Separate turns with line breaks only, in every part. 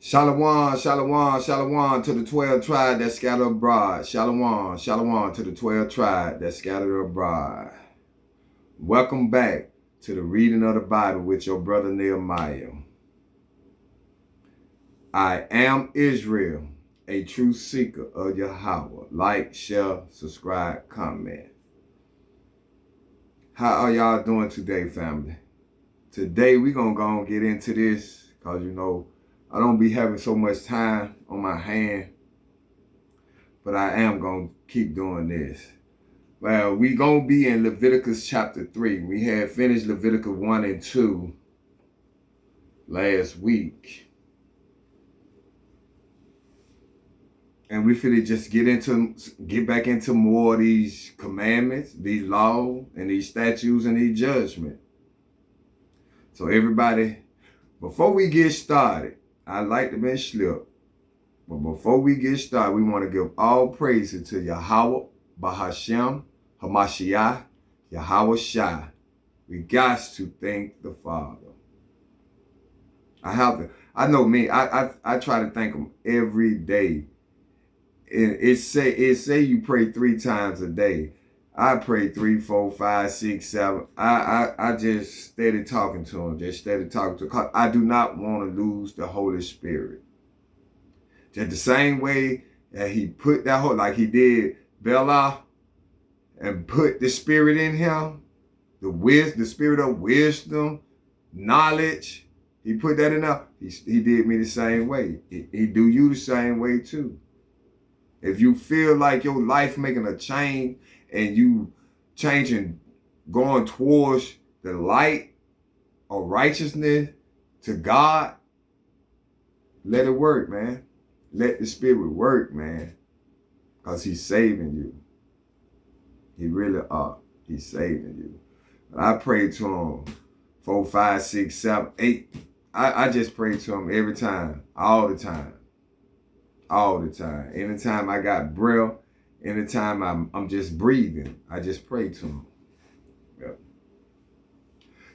Shalom, shalom, shalom to the 12 tribes that scattered abroad. Shalom, shalom to the 12 tribes that scattered abroad. Welcome back to the reading of the Bible with your brother Nehemiah. I am Israel, a true seeker of Yahweh. Like, share, subscribe, comment. How are y'all doing today, family? Today we're going to go and get into this because, I don't be having so much time on my hand, but I am going to keep doing this. Well, we going to be in Leviticus chapter 3. We had finished Leviticus 1 and 2 last week. And we finna just get back into more of these commandments, these laws, and these statutes, and these judgments. So everybody, before we get started, I like to be slip. But before we get started, we want to give all praises to Yahweh, Bahashem, Hamashiach, Yahweh Shai. We got to thank the Father. I know me, I try to thank him every day. It say you pray 3 times a day. I pray 3, 4, 5, 6, 7. I just steady talking to him, because I do not want to lose the Holy Spirit. Just the same way that he put that whole, like he did Bela, and put the spirit in him, the spirit of wisdom, knowledge. He put that in there. He did me the same way. He do you the same way too. If you feel like your life making a change and you changing, going towards the light of righteousness to God, let it work, man. Let the spirit work, man. Because he's saving you. He really are. He's saving you. I pray to him 4, 5, 6, 7, 8. I just pray to him every time, all the time. All the time. Anytime I got breath, anytime I'm just breathing, I just pray to him. Yep.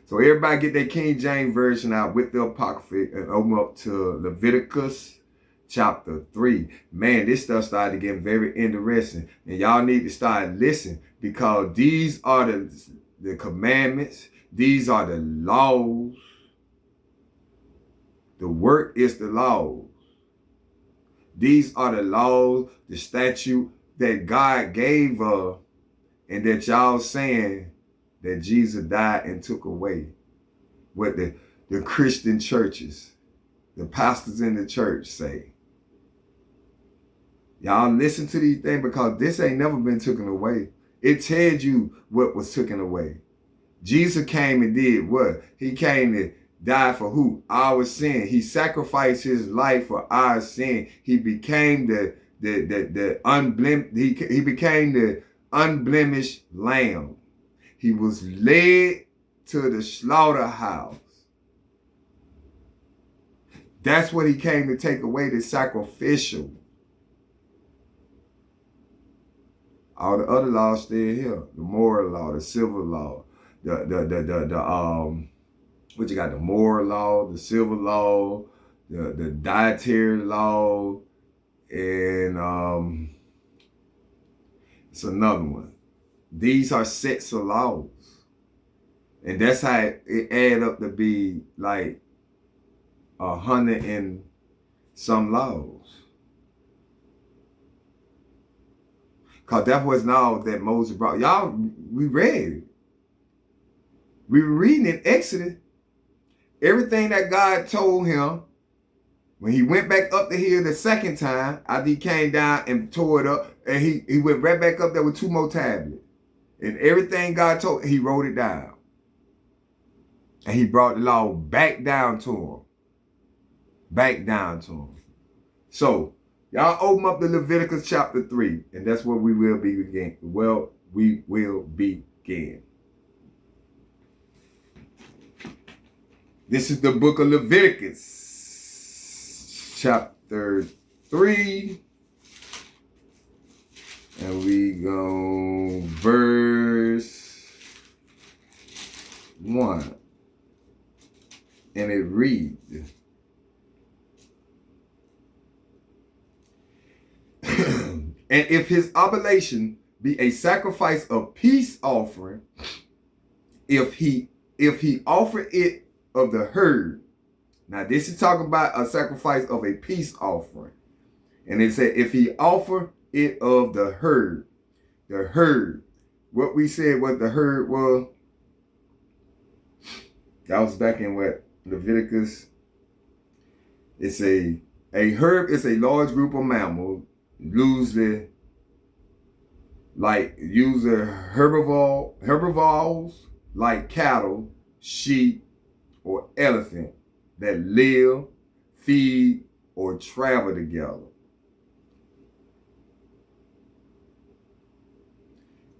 So everybody get their King James Version out with the Apocrypha and open up to Leviticus chapter 3. Man, this stuff started getting very interesting. And y'all need to start listening because these are the commandments. These are the laws. The work is the laws. These are the laws, the statute that God gave us, and that y'all saying that Jesus died and took away. What the Christian churches, the pastors in the church say. Y'all listen to these things because this ain't never been taken away. It tells you what was taken away. Jesus came and did what? He came to die for who? Our sin. He sacrificed his life for our sin. He became the unblemished lamb. He was led to the slaughterhouse. That's what he came to take away, the sacrificial. All the other laws still here. The moral law, the civil law, what you got, the moral law, the civil law, the dietary law, and it's another one. These are sets of laws. And that's how it add up to be like 100 and some laws. Because that wasn't all that Moses brought. Y'all, we read it. We were reading in Exodus. Everything that God told him when he went back up the hill the second time, after he came down and tore it up, and he went right back up there with 2 more tablets. And everything God told, he wrote it down. And he brought the law back down to him. Back down to him. So, y'all open up the Leviticus chapter 3, and that's where we will begin. Well, we will begin. This is the book of Leviticus, chapter 3. And we go verse 1. And it reads, And if his oblation be a sacrifice of peace offering, if he offer it of the herd. Now this is talking about a sacrifice of a peace offering. And it said if he offer it of the herd. The herd. What we said what the herd was. That was back in what? Leviticus. It's a herd is a large group of mammals, usually herbivores like cattle, sheep, or elephant that live, feed, or travel together.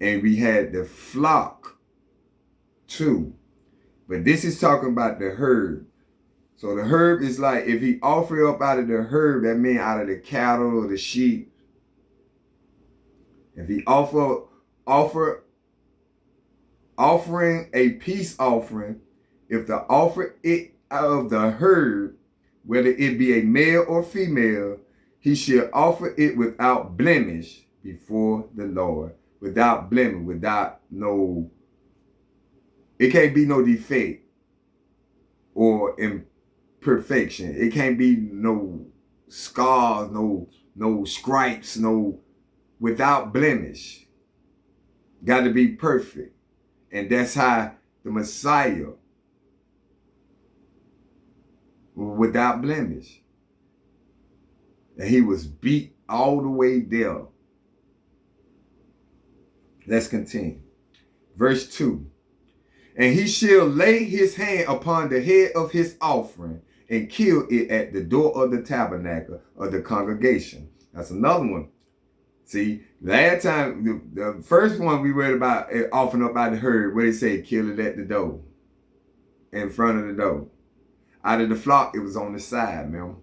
And we had the flock too. But this is talking about the herd. So the herd is like, if he offer up out of the herd, that means out of the cattle or the sheep. If he offering a peace offering, if the offer it of the herd, whether it be a male or female, he shall offer it without blemish before the Lord. Without blemish, without no, it can't be no defect or imperfection. It can't be no scars, no stripes, no, without blemish. Got to be perfect. And that's how the Messiah, without blemish. And he was beat all the way there. Let's continue. Verse 2. And he shall lay his hand upon the head of his offering and kill it at the door of the tabernacle of the congregation. That's another one. See, last time, the first one we read about offering up out the herd, where they say kill it at the door, in front of the door. Out of the flock, it was on the side, remember?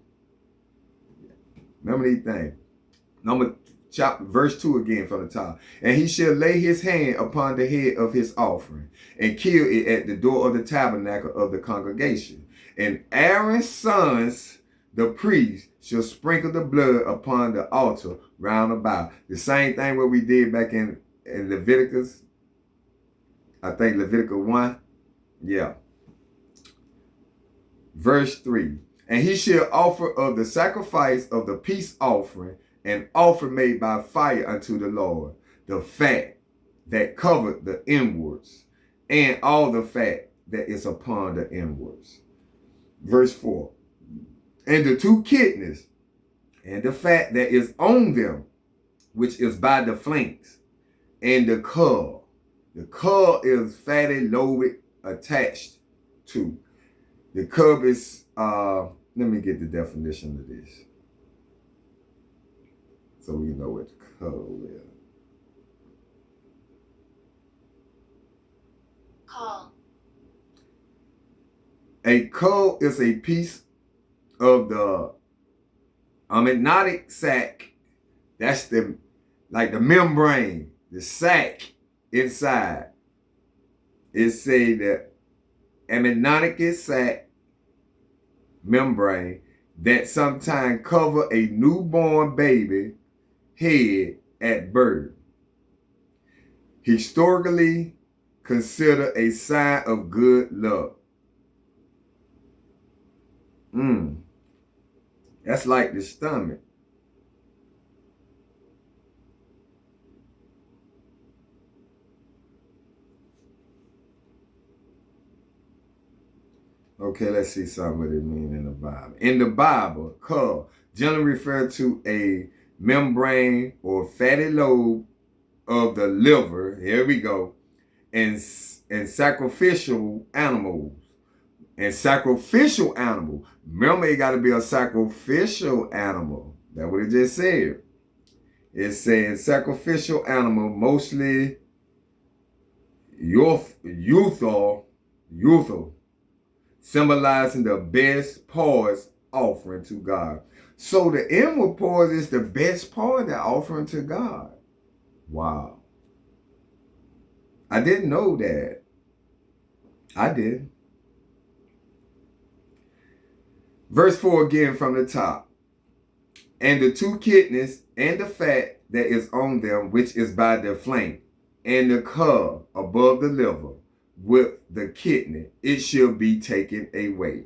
Remember these things. Verse 2 again from the top. And he shall lay his hand upon the head of his offering and kill it at the door of the tabernacle of the congregation. And Aaron's sons, the priests, shall sprinkle the blood upon the altar round about. The same thing what we did back in Leviticus. I think Leviticus 1. Yeah. Verse 3. And he shall offer of the sacrifice of the peace offering an offer made by fire unto the Lord, the fat that covered the inwards, and all the fat that is upon the inwards. Verse 4. And the two kidneys, and the fat that is on them, which is by the flanks, and the cub. The cub is fatty, loaded, attached to. The cub is, let me get the definition of this, so we know what the cub is.
Call.
A cub is a piece of the amniotic sac. That's the membrane, the sac inside. It say that amniotic sac membrane that sometimes cover a newborn baby head at birth. Historically considered a sign of good luck. That's like the stomach. Okay, let's see something what it means in the Bible. In the Bible, cub generally referred to a membrane or fatty lobe of the liver. Here we go. And sacrificial animals. And sacrificial animal. Remember, it got to be a sacrificial animal. That's what it just said. It's saying sacrificial animal, mostly youthful, symbolizing the best parts offering to God. So the inward part is the best part that offering to God. Wow. I didn't know that. I did. Verse 4 again from the top. And the two kidneys and the fat that is on them, which is by the flank, and the cub above the liver with the kidney, it shall be taken away.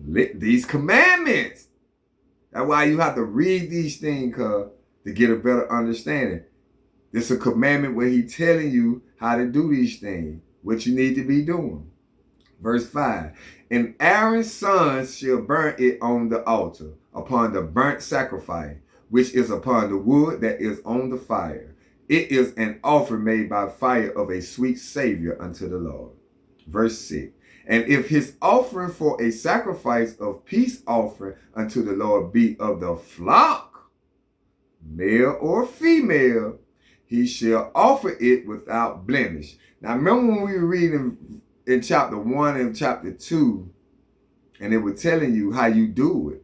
These commandments. That's why you have to read these things, to get a better understanding. This is a commandment where he's telling you how to do these things, what you need to be doing. Verse 5, and Aaron's sons shall burn it on the altar, upon the burnt sacrifice, which is upon the wood that is on the fire. It is an offering made by fire of a sweet Savior unto the Lord. Verse 6, and if his offering for a sacrifice of peace offering unto the Lord be of the flock, male or female, he shall offer it without blemish. Now remember when we were reading in chapter 1 and chapter 2, and it was telling you how you do it.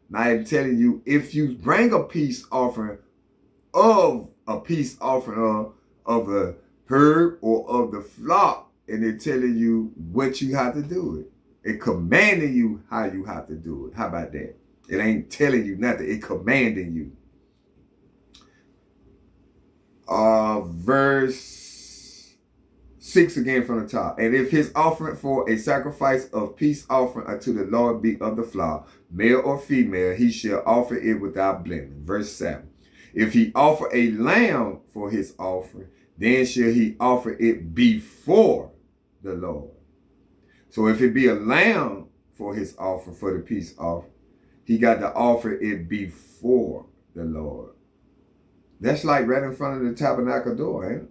Now it's telling you if you bring a peace offering of a herd or of the flock, and it's telling you what you have to do it. It commanding you how you have to do it. How about that? It ain't telling you nothing. It commanding you. Verse 6 again from the top. And if his offering for a sacrifice of peace offering unto the Lord be of the flock, male or female, he shall offer it without blemish. Verse 7. If he offer a lamb for his offering, then shall he offer it before the Lord. So if it be a lamb for his offering, for the peace offering, he got to offer it before the Lord. That's like right in front of the tabernacle door, ain't it?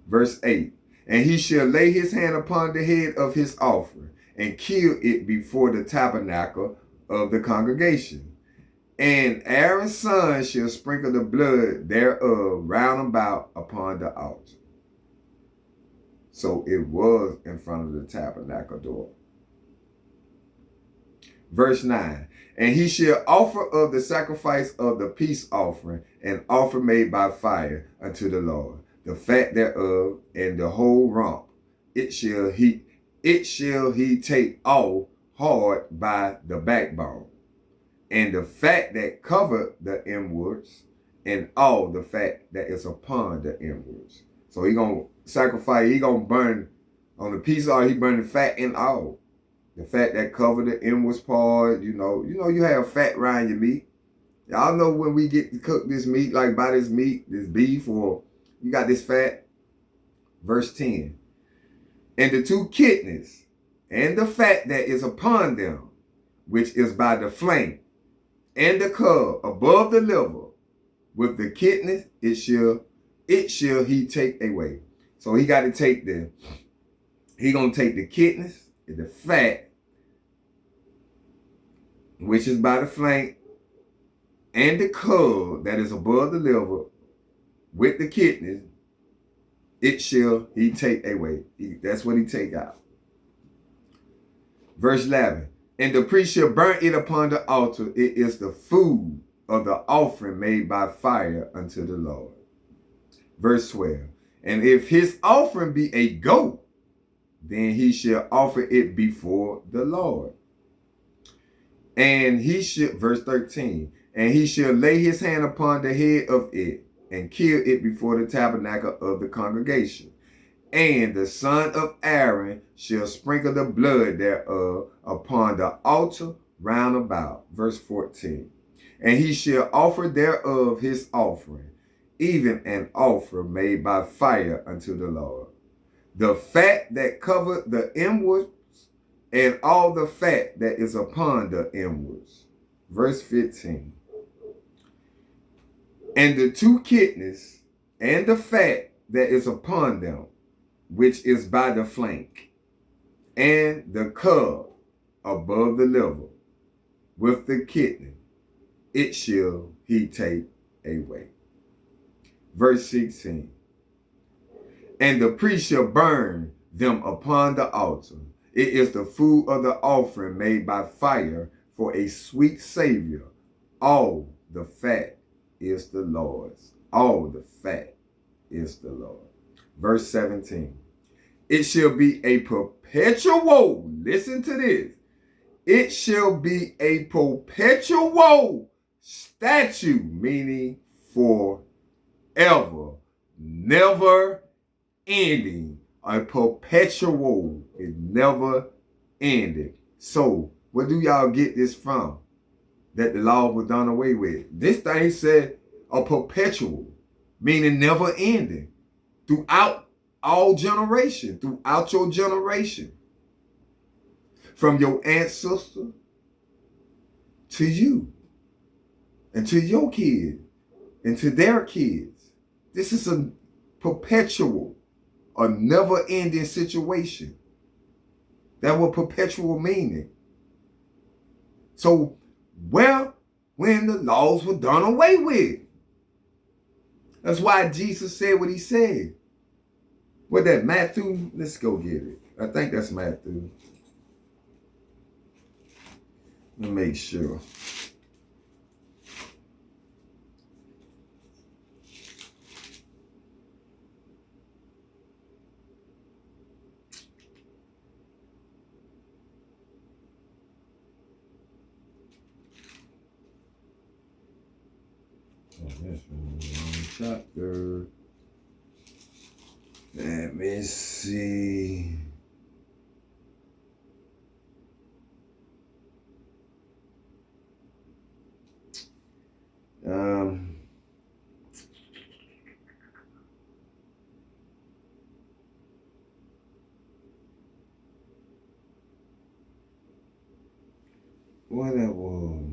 Verse 8. And he shall lay his hand upon the head of his offering, and kill it before the tabernacle of the congregation. And Aaron's son shall sprinkle the blood thereof round about upon the altar. So it was in front of the tabernacle door. Verse 9. And he shall offer of the sacrifice of the peace offering an offer made by fire unto the Lord, the fat thereof and the whole rump. It shall he take off hard by the backbone, and the fat that covered the inwards, and all the fat that is upon the inwards. So he gonna sacrifice, he gonna burn on the peace offering, he burn the fat and all. The fat that cover the inwards part, you have fat around your meat. Y'all know when we get to cook this meat, like buy this meat, this beef, or you got this fat. Verse 10. And the two kidneys and the fat that is upon them, which is by the flank, and the cub above the liver, with the kidneys, it shall he take away. So he got to take he gonna take the kidneys, the fat, which is by the flank, and the cub that is above the liver, with the kidneys, it shall he take away. That's what he take out. Verse 11. And the priest shall burn it upon the altar. It is the food of the offering made by fire unto the Lord. Verse 12. And if his offering be a goat, then he shall offer it before the Lord. And he shall, verse 13, and he shall lay his hand upon the head of it, and kill it before the tabernacle of the congregation. And the son of Aaron shall sprinkle the blood thereof upon the altar round about. Verse 14. And he shall offer thereof his offering, even an offering made by fire unto the Lord. The fat that covered the inwards, and all the fat that is upon the inwards. Verse 15. And the two kidneys and the fat that is upon them, which is by the flank, and the cub above the liver, with the kidney, it shall he take away. Verse 16. And the priest shall burn them upon the altar. It is the food of the offering made by fire for a sweet Savior. All the fat is the Lord's. All the fat is the Lord. Verse 17. It shall be a perpetual, listen to this. it shall be a perpetual statute, meaning forever, never ending. A perpetual is never ending. So, where do y'all get this from? That the law was done away with. This thing said a perpetual, meaning never ending, throughout all generation, throughout your generation, from your ancestor to you, and to your kids, and to their kids. This is a perpetual, a never-ending situation. That was perpetual meaning. So, when the laws were done away with. That's why Jesus said what he said. What that, Matthew? Let's go get it. I think that's Matthew. Let me make sure. That's wrong chapter. Let me see. What that was?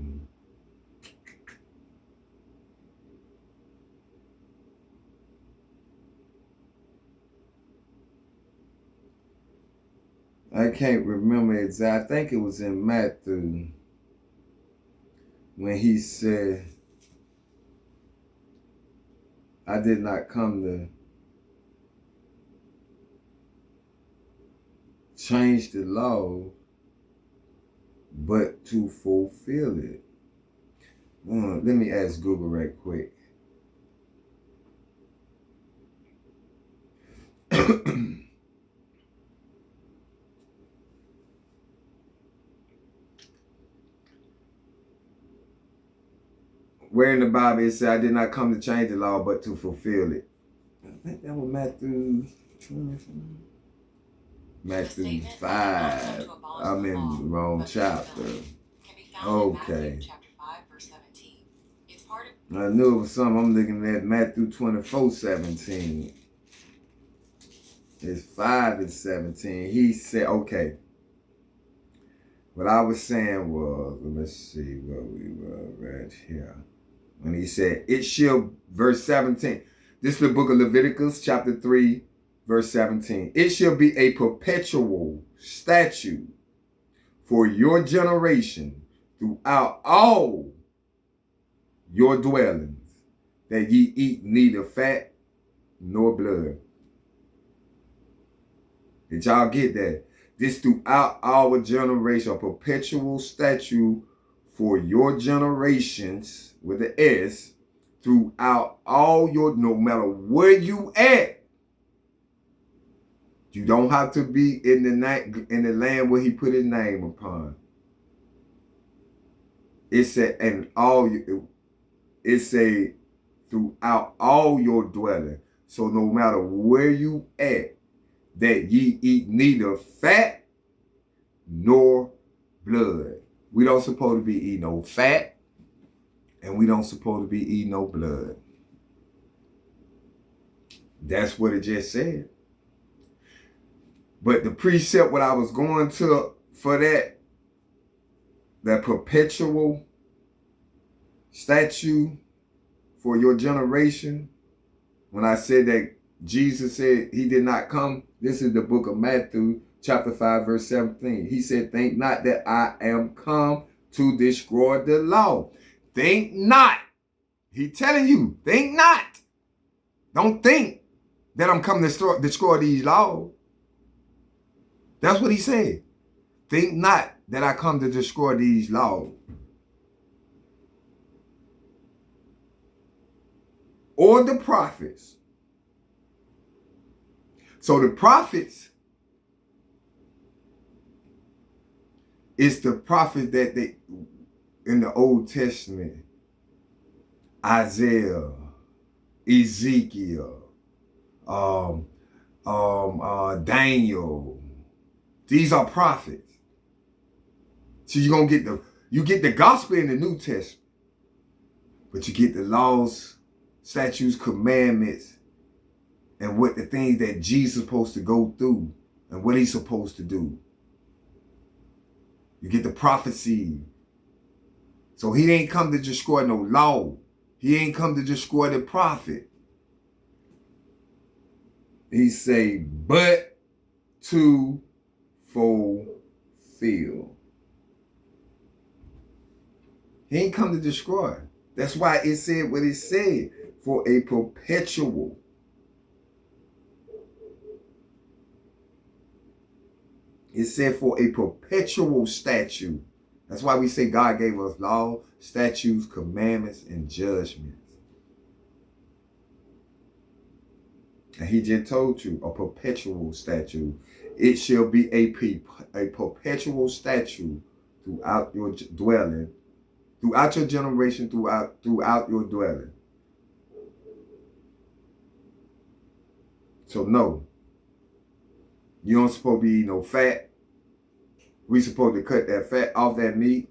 I can't remember exactly. I think it was in Matthew when he said, I did not come to change the law, but to fulfill it. Let me ask Google right quick. Where in the Bible it said, I did not come to change the law, but to fulfill it. I think that was Matthew 5. I'm in the wrong chapter. Okay. I knew it was something. I'm looking at Matthew 24:17. It's 5 and 17. He said, okay. What I was saying was, let's see where we were right here. When he said, it shall, verse 17. This is the book of Leviticus, chapter 3, verse 17. It shall be a perpetual statute for your generation throughout all your dwellings, that ye eat neither fat nor blood. Did y'all get that? This throughout our generation, a perpetual statute for your generations, with the S, throughout all your, no matter where you at. You don't have to be in the land where he put his name upon. It said, and all you, it say throughout all your dwelling. So no matter where you at, that ye eat neither fat nor blood. We don't supposed to be eating no fat, and we don't supposed to be eating no blood. That's what it just said. But the precept, what I was going to for that perpetual statue for your generation, when I said that Jesus said he did not come, this is the book of Matthew, chapter 5, verse 17. He said, think not that I am come to destroy the law. Think not. He telling you, think not. Don't think that I'm coming to destroy these laws. That's what he said. Think not that I come to destroy these laws. Or the prophets. So the prophets It's the prophet that they in the Old Testament, Isaiah, Ezekiel, Daniel. These are prophets. So you're gonna get the gospel in the New Testament, but you get the laws, statutes, commandments, and what the things that Jesus is supposed to go through and what he's supposed to do. You get the prophecy. So he ain't come to destroy no law. He ain't come to destroy the prophet. He say, but to fulfill. He ain't come to destroy. That's why it said what it said, for a perpetual. It said for a perpetual statute. That's why we say God gave us law, statutes, commandments, and judgments. And he just told you a perpetual statute. It shall be a perpetual statute throughout your dwelling, throughout your generation, throughout your dwelling. So no, you don't supposed to be eating no fat. We supposed to cut that fat off that meat.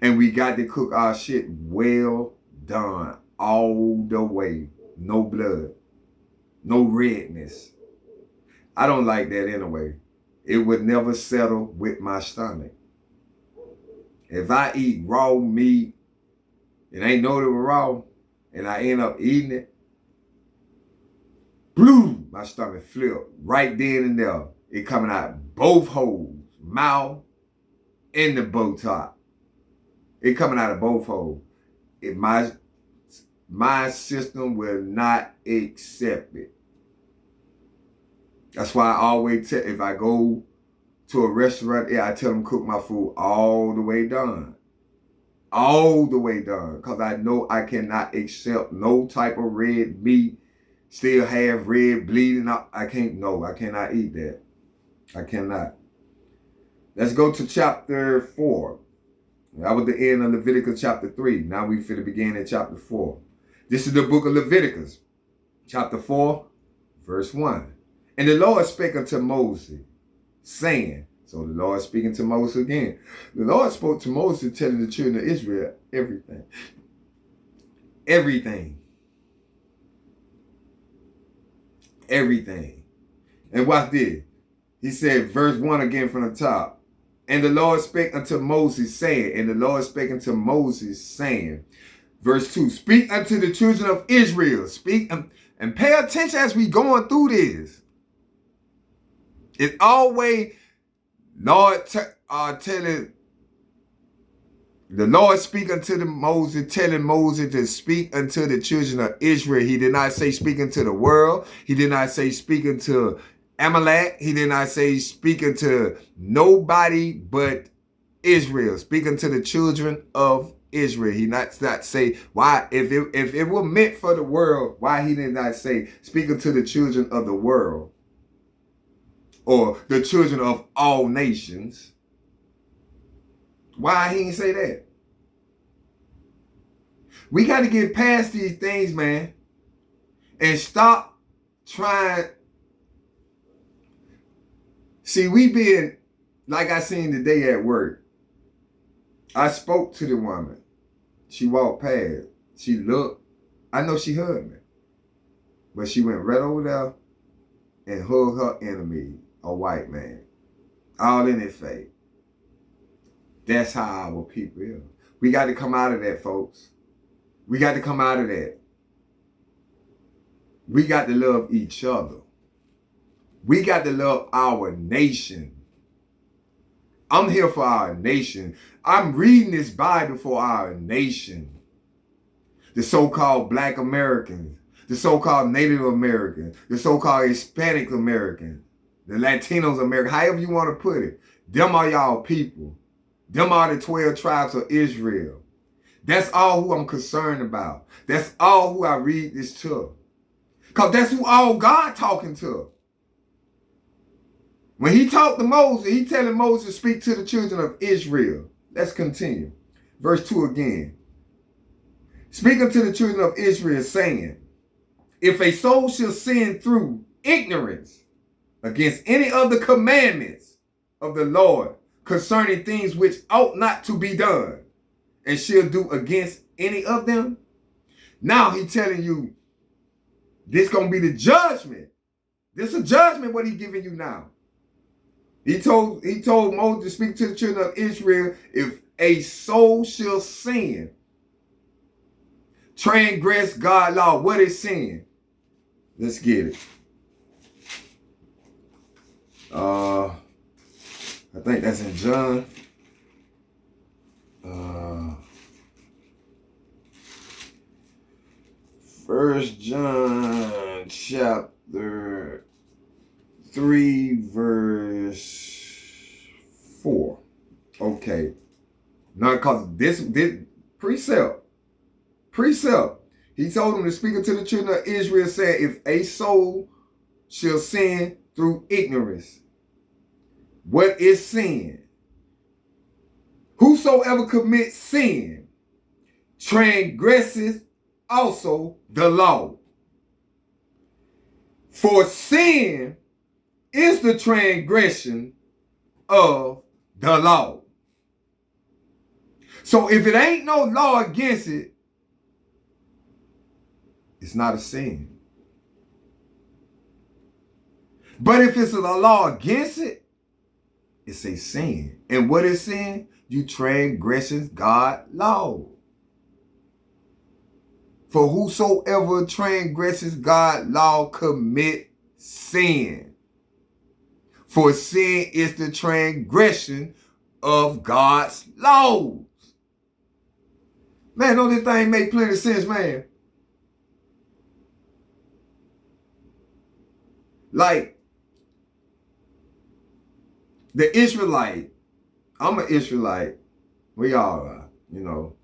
And we got to cook our shit well done all the way. No blood. No redness. I don't like that anyway. It would never settle with my stomach. If I eat raw meat and ain't know it was raw and I end up eating it, boom, my stomach flipped right then and there. It coming out both holes, mouth and the bow top. It coming out of both holes. My system will not accept it. That's why I always tell, if I go to a restaurant, I tell them cook my food all the way done. All the way done. Because I know I cannot accept no type of red meat, still have red bleeding out. I cannot eat that. I cannot. Let's go to chapter 4. That was the end of Leviticus chapter 3. Now we finna begin in chapter 4. This is the book of Leviticus, chapter 4, verse 1. And the Lord spake unto Moses, saying, so the Lord speaking to Moses again. The Lord spoke to Moses, telling the children of Israel everything. Everything. Everything. And watch this. He said, verse 1 again from the top. And the Lord spake unto Moses, saying, and the Lord spake unto Moses, saying, verse 2, speak unto the children of Israel. Speak and pay attention as we going through this. It's always Lord telling the Lord speak unto the Moses, telling Moses to speak unto the children of Israel. He did not say speaking to the world. He did not say speaking to Amalek. He did not say speaking to nobody but Israel. Speaking to the children of Israel. He not say why, if it were meant for the world, why he did not say speaking to the children of the world or the children of all nations. Why he didn't say that? We got to get past these things, man, and stop trying. See, we been, like I seen today at work. I spoke to the woman. She walked past. She looked. I know she heard me. But she went right over there and hugged her enemy, a white man. All in his face. That's how our people are. We got to come out of that, folks. We got to come out of that. We got to love each other. We got to love our nation. I'm here for our nation. I'm reading this Bible for our nation. The so-called Black Americans, the so-called Native Americans, the so-called Hispanic Americans, the Latinos Americans, however you want to put it. Them are y'all people. Them are the 12 tribes of Israel. That's all who I'm concerned about. That's all who I read this to. Because that's who all God talking to. When he talked to Moses, he telling Moses to speak to the children of Israel. Let's continue. Verse 2 again. Speaking to the children of Israel, saying, if a soul shall sin through ignorance against any of the commandments of the Lord concerning things which ought not to be done, and shall do against any of them. Now he telling you, this going to be the judgment. This is a judgment what he giving you now. He told Moses to speak to the children of Israel, if a soul shall sin, transgress God's law. What is sin? Let's get it. I think that's in John. First John chapter 3 verse 4. Okay. Now, because this precept. He told him to speak to the children of Israel, saying, if a soul shall sin through ignorance. What is sin? Whosoever commits sin transgresses also the law. For sin is the transgression of the law. So if it ain't no law against it, it's not a sin. But if it's a law against it, it's a sin. And what is sin? You transgresses God's law. For whosoever transgresses God's law commit sin. For sin is the transgression of God's laws. Man, don't this thing make plenty of sense, man? Like, the Israelite, I'm an Israelite. We all are, you know.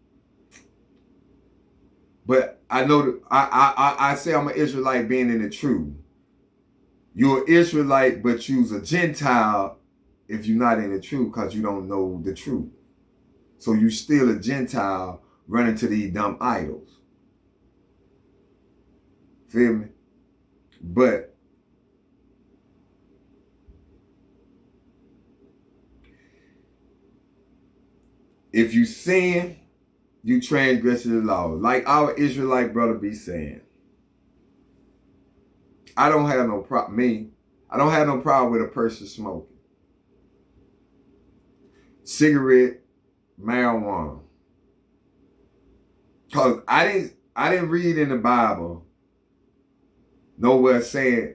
But I know that I say I'm an Israelite being in the truth. You're an Israelite, but you's a Gentile if you're not in the truth because you don't know the truth. So you still a Gentile running to these dumb idols. Feel me? But if you sin, you transgress the law. Like our Israelite brother be saying. I don't have no problem. I don't have no problem with a person smoking. Cigarette, marijuana. Cause I didn't read in the Bible nowhere saying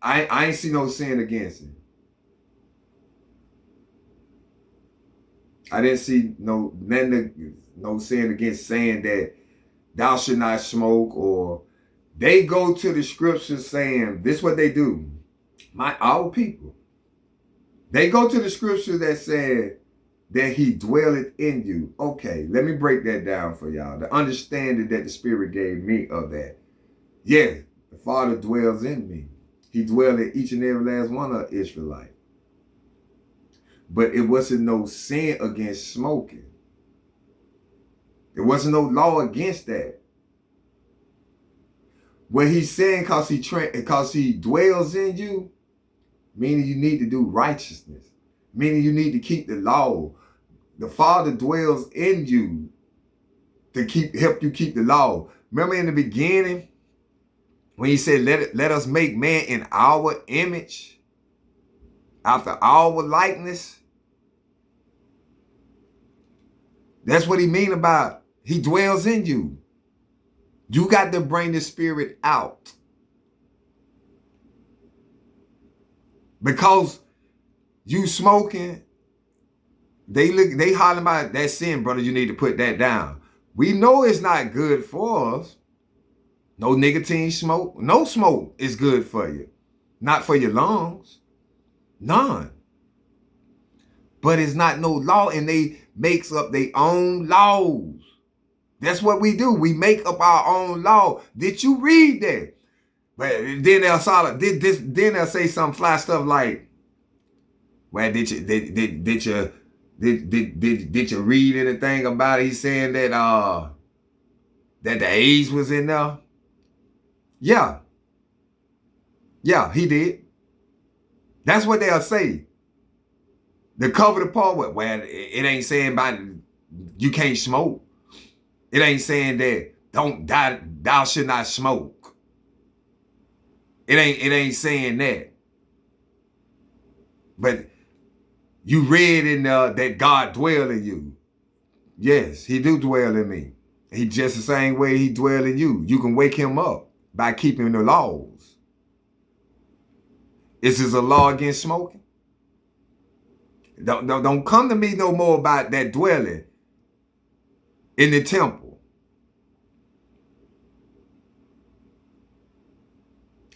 I ain't see no sin against it. I didn't see no sin against saying that thou should not smoke, or they go to the scriptures saying this is what they do. Our people. They go to the scripture that said that he dwelleth in you. Okay, let me break that down for y'all. The understanding that the Spirit gave me of that. Yeah, the Father dwells in me. He dwells in each and every last one of Israelites. But it wasn't no sin against smoking. There wasn't no law against that. What he's saying, because he dwells in you, meaning you need to do righteousness. Meaning you need to keep the law. The Father dwells in you to help you keep the law. Remember in the beginning, when he said, let us make man in our image, after our likeness. That's what he mean about he dwells in you. You got to bring the Spirit out. Because you smoking, they hollering about that sin, brother. You need to put that down. We know it's not good for us. No nicotine smoke. No smoke is good for you. Not for your lungs. None. But it's not no law, and they makes up their own laws. That's what we do. We make up our own law. Did you read that? But then they'll say some fly stuff like, Well, did you read anything about it? He saying that the AIDS was in there? Yeah. Yeah, he did. That's what they'll say. The cover the part with, well, it ain't saying about you can't smoke. It ain't saying that thou should not smoke. It ain't saying that. But you read in that God dwell in you. Yes, he do dwell in me. He just the same way he dwell in you. You can wake him up by keeping the laws. Is this a law against smoking? Don't come to me no more about that dwelling in the temple.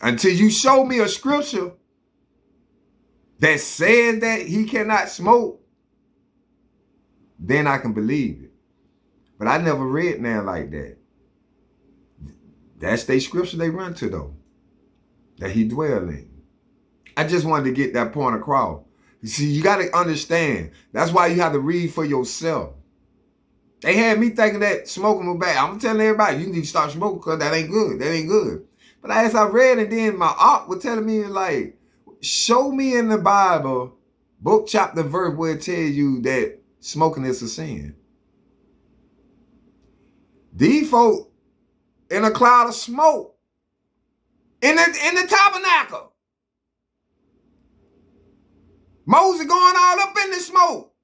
Until you show me a scripture that says that he cannot smoke, then I can believe it. But I never read now like that. That's the scripture they run to though, that he dwell in. I just wanted to get that point across. You see, you got to understand. That's why you have to read for yourself. They had me thinking that smoking was bad. I'm telling everybody, you need to stop smoking because that ain't good. That ain't good. But as I read, and then my aunt was telling me, like, show me in the Bible, book, chapter, verse, where it tells you that smoking is a sin. These folk in a cloud of smoke in the tabernacle. Moses going all up in the smoke.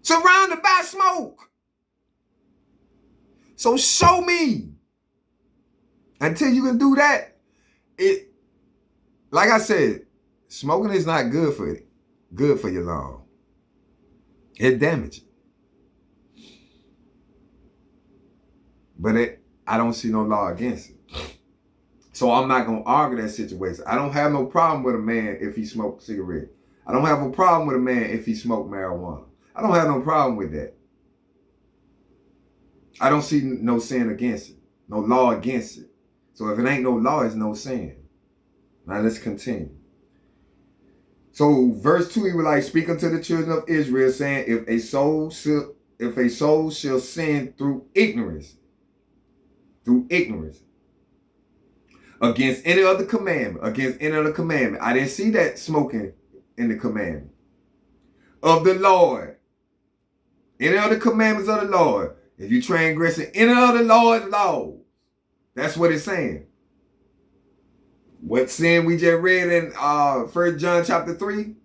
Surrounded by smoke. So show me. Until you can do that, like I said, smoking is not good for your lung. It damages. But I don't see no law against it. So I'm not going to argue that situation. I don't have no problem with a man if he smokes cigarette. I don't have a problem with a man if he smokes marijuana. I don't have no problem with that. I don't see no sin against it. No law against it. So if it ain't no law, it's no sin. Now let's continue. So verse 2, he was like, speak unto the children of Israel, saying, if a soul shall sin through ignorance, against any other commandment, I didn't see that smoking in the commandment of the Lord. Any other commandments of the Lord. If you transgressing any other Lord's laws, that's what it's saying. What sin we just read in 1 John chapter 3,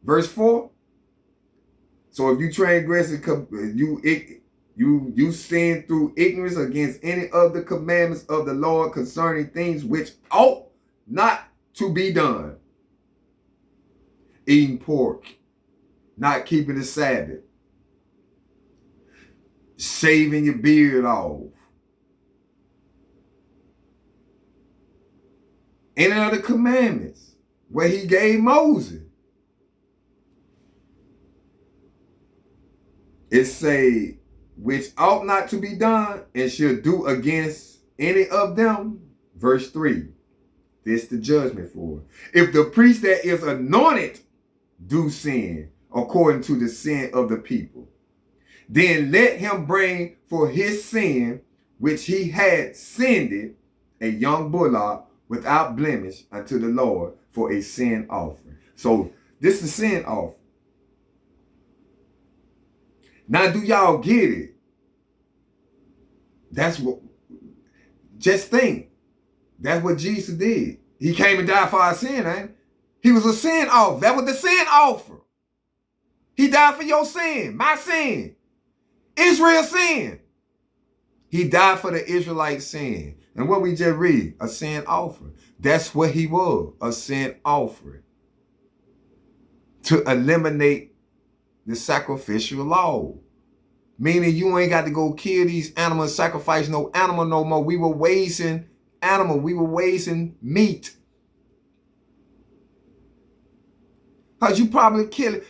verse 4. So if you transgress, you sin through ignorance against any of the commandments of the Lord concerning things which ought not to be done. Eating pork, not keeping the Sabbath, shaving your beard off. Any of the commandments where he gave Moses. It say, which ought not to be done and should do against any of them. Verse 3. This the judgment for. If the priest that is anointed do sin according to the sin of the people, then let him bring for his sin, which he had sinned, a young bullock without blemish unto the Lord for a sin offering. So this is sin offering. Now do y'all get it? That's what, just think. That's what Jesus did. He came and died for our sin, ain't he? He was a sin offer. That was the sin offer. He died for your sin, my sin, Israel's sin. He died for the Israelite sin. And what we just read, a sin offering. That's what he was, a sin offering. To eliminate the sacrificial law. Meaning you ain't got to go kill these animals, sacrifice no animal no more. We were wasting animal. We were wasting meat. Because you probably kill it.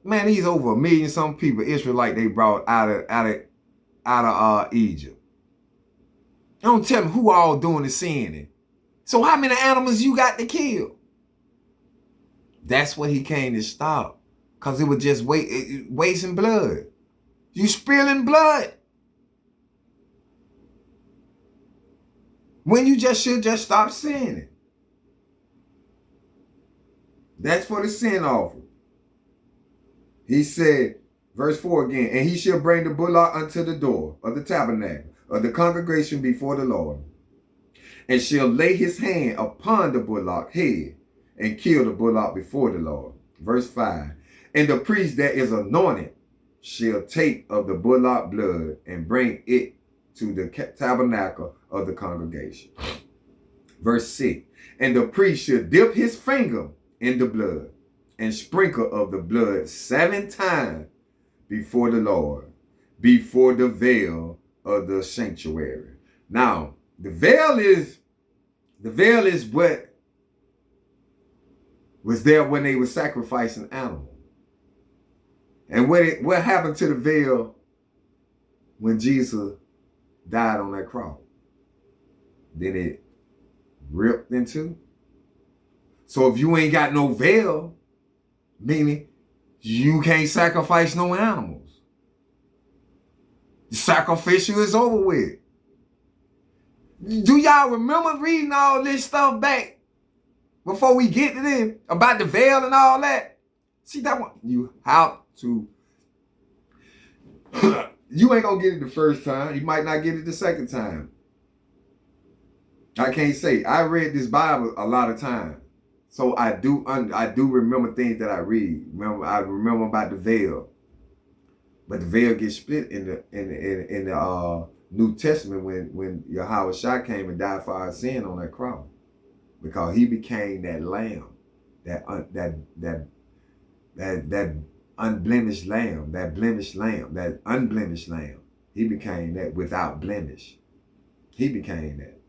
Man, these over 1 million some people, Israelite, they brought out of Egypt. Don't tell me who all doing the sinning. So how many animals you got to kill? That's what he came to stop. Because it was just wasting blood. You spilling blood. When you should just stop sinning. That's for the sin offering. He said, verse 4 again, and he shall bring the bullock unto the door of the tabernacle of the congregation before the Lord, and shall lay his hand upon the bullock head and kill the bullock before the Lord. Verse 5, and the priest that is anointed shall take of the bullock blood and bring it to the tabernacle of the congregation. Verse 6, and the priest shall dip his finger in the blood and sprinkle of the blood 7 times before the Lord, before the veil of the sanctuary. Now, the veil is what was there when they were sacrificing animals. And what happened to the veil when Jesus died on that cross? Then it ripped in two. So if you ain't got no veil, meaning you can't sacrifice no animals. The sacrificial is over with. Do y'all remember reading all this stuff back before we get to this about the veil and all that? See, that one, you have to. You ain't gonna get it the first time. You might not get it the second time. I can't say. I read this Bible a lot of times, so I do remember things that I read. I remember about the veil, but the veil gets split in the New Testament when Yahweh Shah came and died for our sin on that cross, because he became that lamb, that unblemished lamb, that blemished lamb, that unblemished lamb. He became that without blemish. He became that.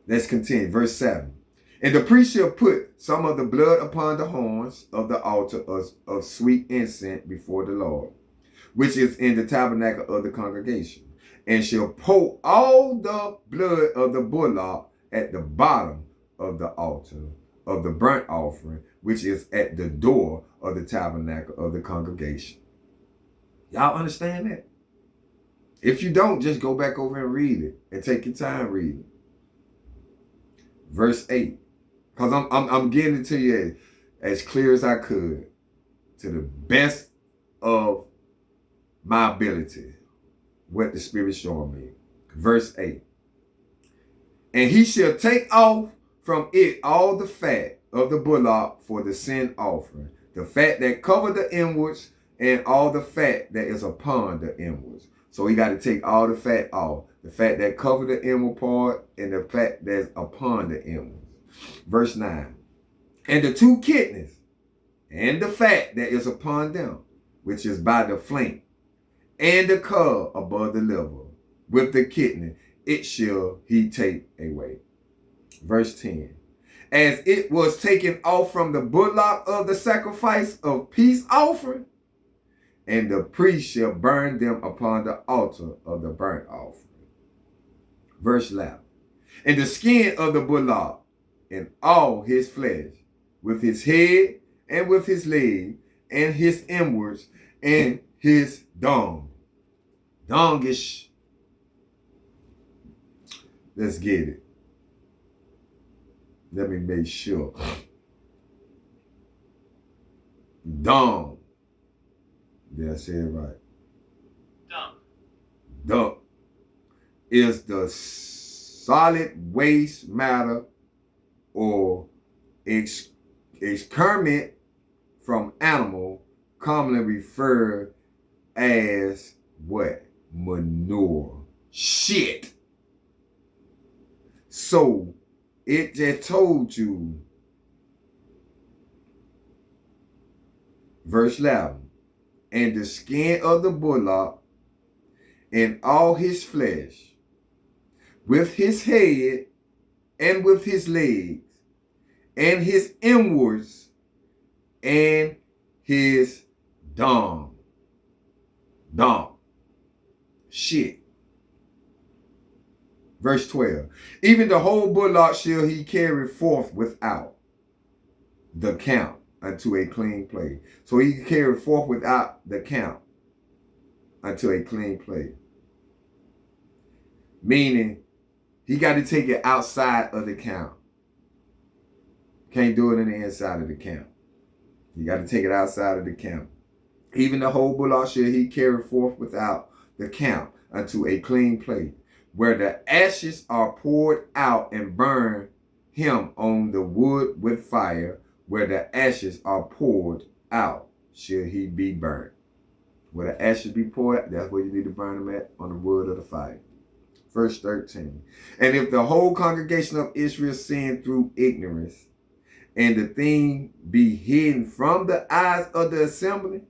Let's continue. Verse 7. And the priest shall put some of the blood upon the horns of the altar of sweet incense before the Lord, which is in the tabernacle of the congregation, and shall pour all the blood of the bullock at the bottom of the altar of the burnt offering, which is at the door of the tabernacle of the congregation. Y'all understand that? If you don't, just go back over and read it and take your time reading it. Verse 8, because I'm getting it to you as clear as I could, to the best of my ability, what the Spirit's showing me. Verse 8, and he shall take off from it all the fat of the bullock for the sin offering, the fat that covered the inwards, and all the fat that is upon the inwards. So he got to take all the fat off. The fat that covered the inward part and the fat that's upon the inwards. Verse 9. And the 2 kidneys and the fat that is upon them, which is by the flank, and the cub above the liver, with the kidney, it shall he take away. Verse 10. As it was taken off from the bullock of the sacrifice of peace offering, and the priest shall burn them upon the altar of the burnt offering. Verse 11. And the skin of the bullock and all his flesh, with his head and with his leg and his inwards and his dung. Dung is, let's get it. Let me make sure. Dung. Did I say it right?
Dung.
Dung is the solid waste matter or excrement from animal, commonly referred as what? Manure. Shit. So it just told you, verse 11, and the skin of the bullock and all his flesh, with his head and with his legs and his inwards and his dung. Dung. Shit. Verse 12. Even the whole bullock shall he carry forth without the camp unto a clean place. So he can carry forth without the camp unto a clean place. Meaning, he got to take it outside of the camp. Can't do it in the inside of the camp. You got to take it outside of the camp. Even the whole bullock shall he carry forth without the camp unto a clean place, where the ashes are poured out, and burn him on the wood with fire. Where the ashes are poured out, shall he be burned. Where the ashes be poured out, that's where you need to burn them at, on the wood of the fire. Verse 13. And if the whole congregation of Israel sin through ignorance, and the thing be hidden from the eyes of the assembly,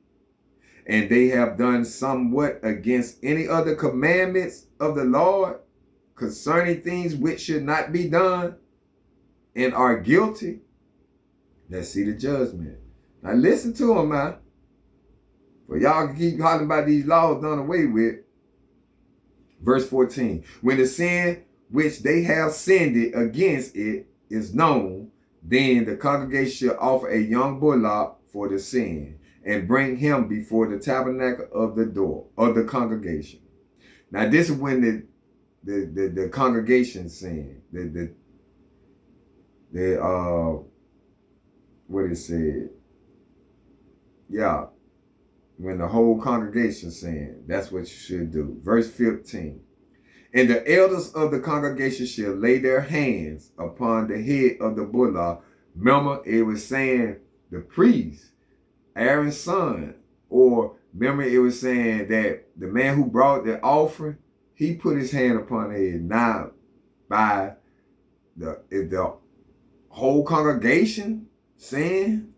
and they have done somewhat against any other commandments of the Lord concerning things which should not be done, and are guilty, let's see the judgment. Now listen to them, man. For y'all can keep hollering about these laws done away with. Verse 14. When the sin which they have sinned against it is known, then the congregation shall offer a young bullock for the sin, and bring him before the tabernacle of the door of the congregation. Now this is when the congregation sinned. What it said. Yeah. When the whole congregation sinned, that's what you should do. Verse 15. And the elders of the congregation shall lay their hands upon the head of the bullock. Remember, it was saying the priest, Aaron's son, or remember it was saying that the man who brought the offering, he put his hand upon the head. Now, by the whole congregation saying,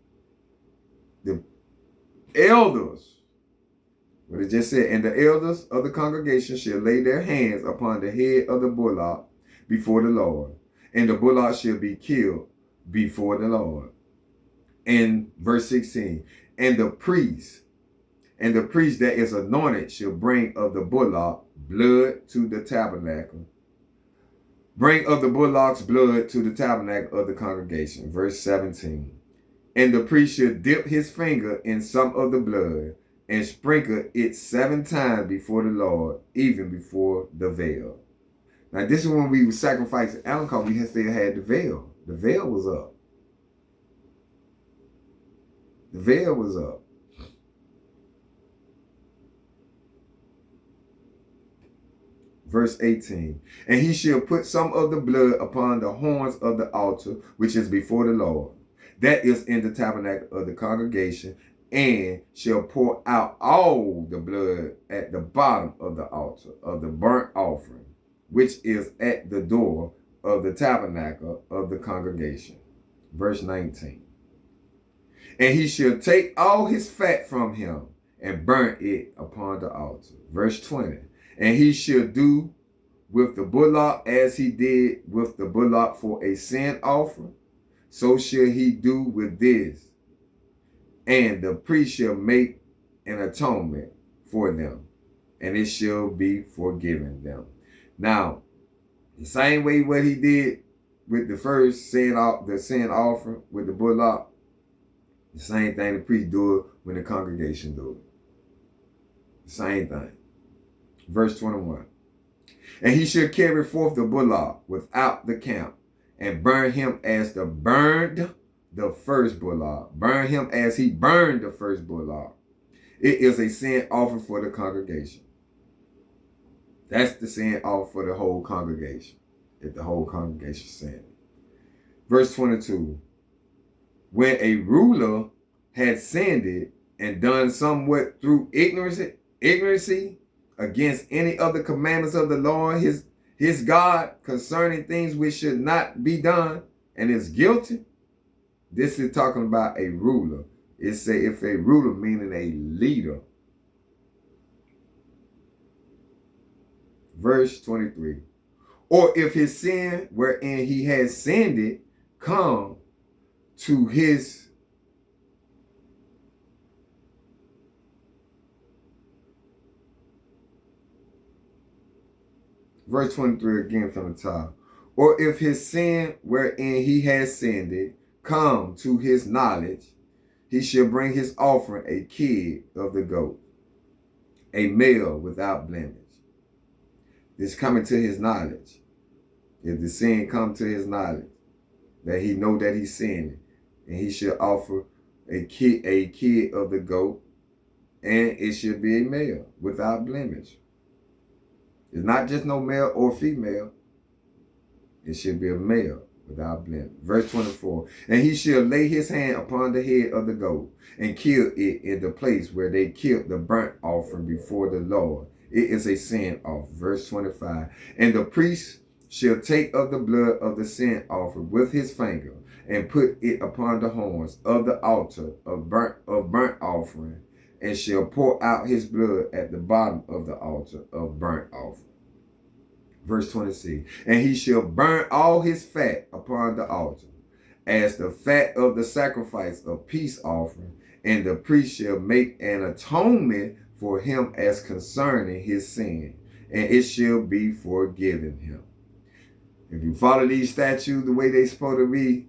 the elders, what it just said, and the elders of the congregation shall lay their hands upon the head of the bullock before the Lord, and the bullock shall be killed before the Lord. And verse 16, and the priest that is anointed shall bring of the bullock blood to the tabernacle. Bring of the bullock's blood to the tabernacle of the congregation. Verse 17. And the priest shall dip his finger in some of the blood, and sprinkle it 7 times before the Lord, even before the veil. Now this is when we were sacrificing animal, because we still had the veil. The veil was up. The veil was up. Verse 18. And he shall put some of the blood upon the horns of the altar, which is before the Lord, that is in the tabernacle of the congregation, and shall pour out all the blood at the bottom of the altar of the burnt offering, which is at the door of the tabernacle of the congregation. Verse 19. And he shall take all his fat from him, and burn it upon the altar. Verse 20. And he shall do with the bullock as he did with the bullock for a sin offering, so shall he do with this. And the priest shall make an atonement for them, and it shall be forgiven them. Now, the same way what he did with the first sin offering with the bullock, the same thing the priest do it when the congregation do it. The same thing. Verse 21. And he shall carry forth the bullock without the camp, and burn him as the first bullock. Burn him as he burned the first bullock. It is a sin offering for the congregation. That's the sin offering for the whole congregation, if the whole congregation sinned. Verse 22. When a ruler had sinned and done somewhat through ignorancy against any of the commandments of the Lord his God concerning things which should not be done, and is guilty. This is talking about a ruler. It say if a ruler, meaning a leader. Verse 23. Or if his sin wherein he has sinned it come to his verse 23 again from the top. Or if his sin wherein he has sinned it come to his knowledge, he shall bring his offering a kid of the goat, a male without blemish. This coming to his knowledge. If the sin come to his knowledge, that he know that he's sinning, and he should offer a kid of the goat, and it should be a male without blemish. It's not just no male or female. It should be a male without blemish. Verse 24. And he shall lay his hand upon the head of the goat and kill it in the place where they killed the burnt offering before the Lord. It is a sin offering. Verse 25. And the priest shall take of the blood of the sin offering with his finger and put it upon the horns of the altar of burnt offering, and shall pour out his blood at the bottom of the altar of burnt offering. Verse 26. And he shall burn all his fat upon the altar, as the fat of the sacrifice of peace offering, and the priest shall make an atonement for him as concerning his sin, and it shall be forgiven him. If you follow these statutes the way they're supposed to be,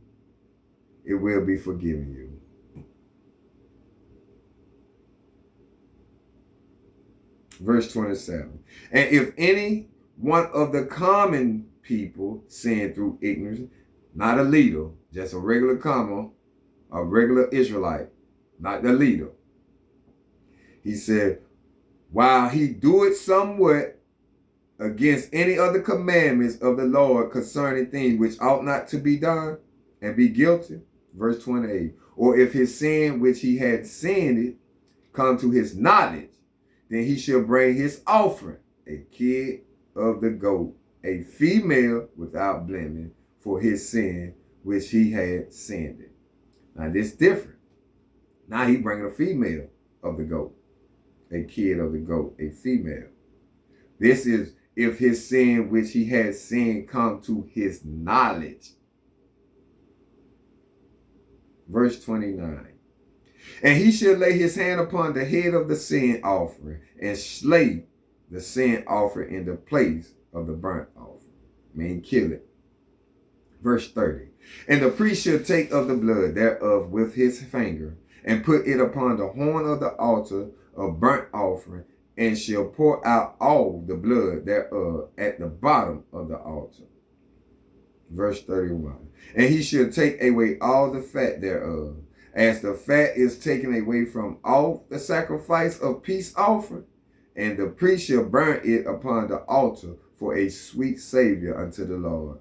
it will be forgiven you. Verse 27. And if any one of the common people sin through ignorance, not a leader, just a regular common, a regular Israelite, not the leader. He said, while he do it somewhat against any other commandments of the Lord concerning things which ought not to be done, and be guilty. Verse 28. Or if his sin which he had sinned it come to his knowledge, then he shall bring his offering, a kid of the goat, a female without blemish, for his sin which he had sinned it. Now this different. Now he bringing a female of the goat, a kid of the goat, a female. This is if his sin which he had sinned come to his knowledge. Verse 29. And he shall lay his hand upon the head of the sin offering and slay the sin offering in the place of the burnt offering. Mean kill it. Verse 30. And the priest shall take of the blood thereof with his finger and put it upon the horn of the altar of burnt offering, and shall pour out all the blood thereof at the bottom of the altar. Verse 31. And he shall take away all the fat thereof, as the fat is taken away from all the sacrifice of peace offering, and the priest shall burn it upon the altar for a sweet savior unto the Lord.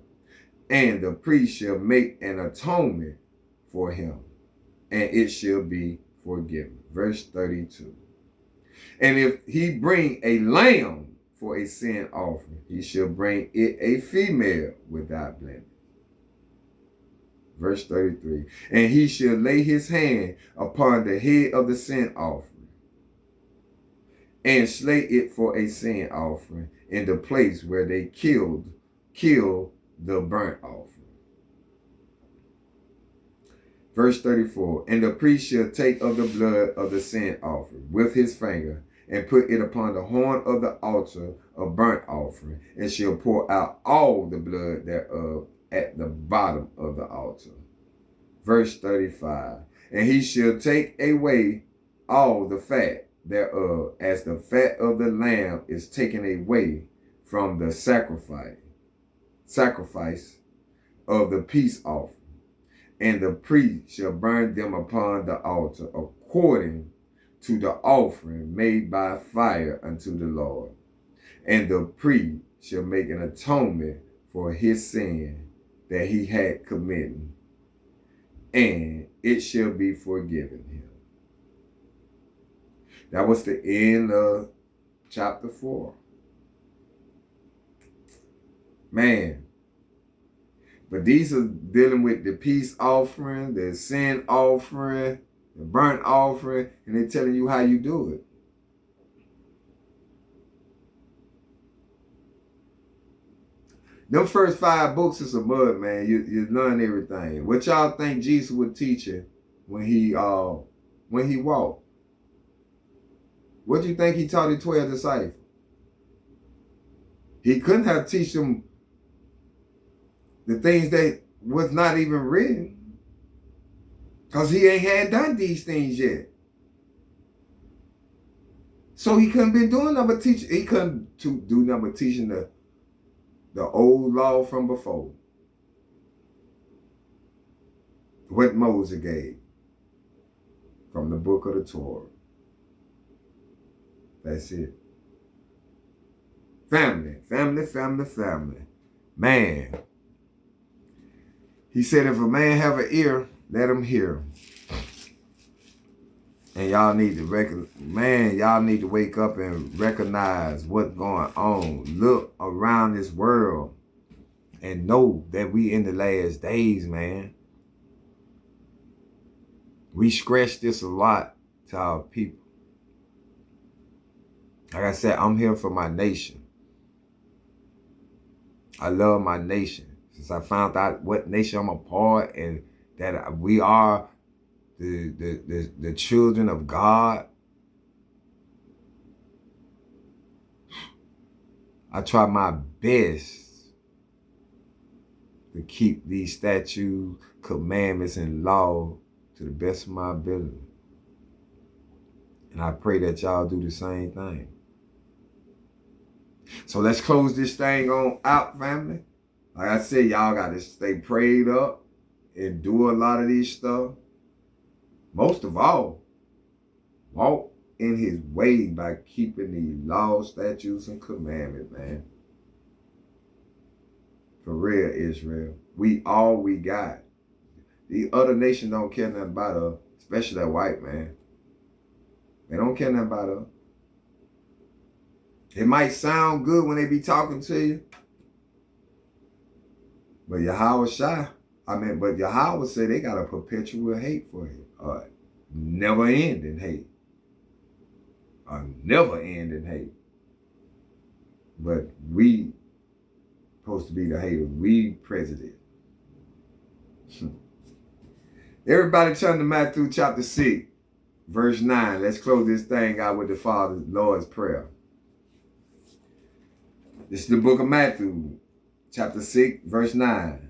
And the priest shall make an atonement for him, and it shall be forgiven. Verse 32. And if he bring a lamb for a sin offering, he shall bring it a female without blemish. Verse 33. And he shall lay his hand upon the head of the sin offering, and slay it for a sin offering in the place where they killed the burnt offering. Verse 34. And the priest shall take of the blood of the sin offering with his finger, and put it upon the horn of the altar of burnt offering, and shall pour out all the blood thereof at the bottom of the altar. Verse 35. And he shall take away all the fat thereof, as the fat of the lamb is taken away from the sacrifice of the peace offering. And the priest shall burn them upon the altar according to the offering made by fire unto the Lord. And the priest shall make an atonement for his sin that he had committed, and it shall be forgiven him. That was the end of chapter 4. Man. But these are dealing with the peace offering, the sin offering, the burnt offering, and they're telling you how you do it. Them first 5 books is a mud, man. You learn everything. What y'all think Jesus would teach you when he walked? What do you think he taught the 12 disciples? He couldn't have teach them the things that was not even written, because he ain't had done these things yet. So he couldn't be doing nothing but teaching. He couldn't do nothing but teaching the old law from before. What Moses gave from the book of the Torah. That's it. Family, family, family, family. Man. He said if a man have an ear, let him hear. And y'all need to y'all need to wake up and recognize what's going on. Look around this world and know that we in the last days, man. We scratch this a lot to our people. Like I said, I'm here for my nation. I love my nation. Since I found out what nation I'm a part and that we are the children of God, I try my best to keep these statutes, commandments, and law to the best of my ability. And I pray that y'all do the same thing. So let's close this thing on out, family. Like I said, y'all got to stay prayed up and do a lot of these stuff. Most of all, walk in his way by keeping the laws, statutes, and commandments, man. For real, Israel. We all we got. The other nations don't care nothing about us, especially that white man. They don't care nothing about us. It might sound good when they be talking to you. But Yahweh said they got a perpetual hate for you. Never ending hate. A never ending hate. But we supposed to be the haters. We president. Everybody turn to Matthew chapter 6, verse 9. Let's close this thing out with the Father's Lord's Prayer. This is the book of Matthew, chapter 6, verse 9.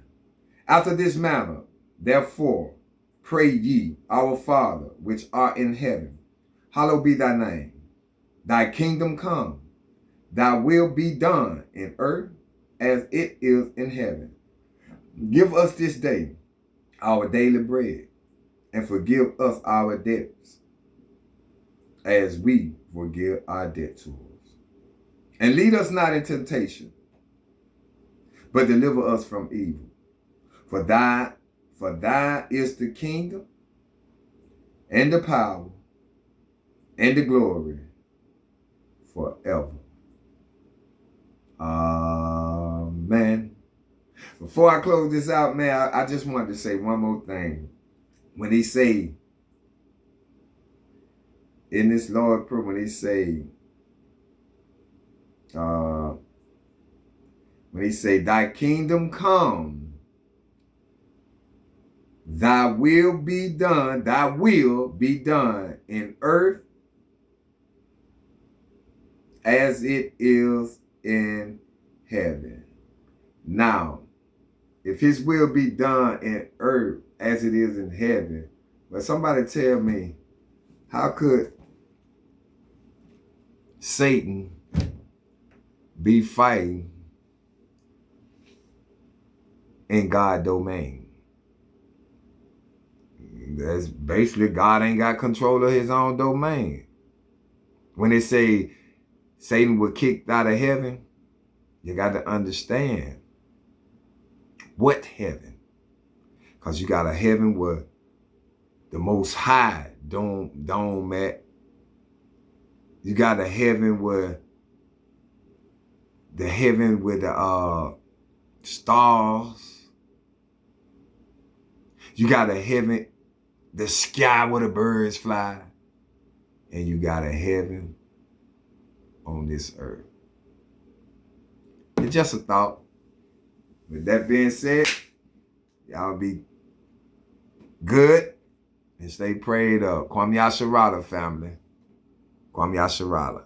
After this manner, therefore, pray ye, our Father, which art in heaven, hallowed be thy name. Thy kingdom come, thy will be done in earth as it is in heaven. Give us this day our daily bread, and forgive us our debts, as we forgive our debtors. And lead us not in temptation, but deliver us from evil. For thine is the kingdom, and the power, and the glory, forever. Amen. Before I close this out, man, I just wanted to say one more thing. When he say, in this Lord's Prayer, when he say, thy kingdom come, thy will be done in earth as it is in heaven. Now, if his will be done in earth as it is in heaven, but somebody tell me, how could Satan be fighting in God's domain? That's basically God ain't got control of his own domain. When they say Satan was kicked out of heaven, you got to understand what heaven. Because you got a heaven where the Most High dome at. You got a heaven where the stars. You got a heaven, the sky where the birds fly. And you got a heaven on this earth. It's just a thought. With that being said, y'all be good and stay prayed up. Kwame Yasharala, family. Kwame Yasharala.